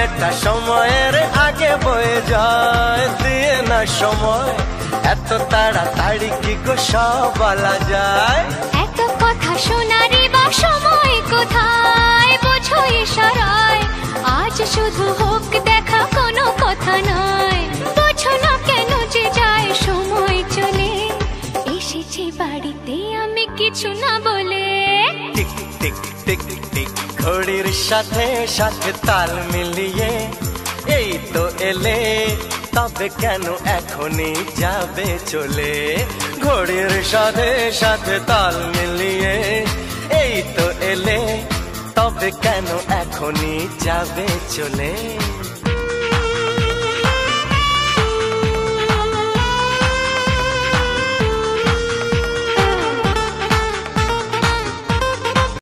সময়টা সময়ের আগে বয়ে যায়, দিয়ে না সময় এত তাড়াতাড়ি কি গো সব বলা যায়। এত কথা শোনারই বা সময় কোথায়, বোঝো ইশারায় আজ শুধু হোক দেখা, কোনো কথা নয়। বোঝো না কেন যে যায় সময় চলে, এসেছি বাড়িতে আমি কিছু না বলে। টিক টিক টিক টিক ঘড়ির সাথে সাথে তাল মিলিয়ে এই তো এলে, তবে কেন এখনই যাবে চলে। ঘড়ির সাথে সাথে তাল মিলিয়ে এই তো এলে, তবে কেন এখনই যাবে চলে।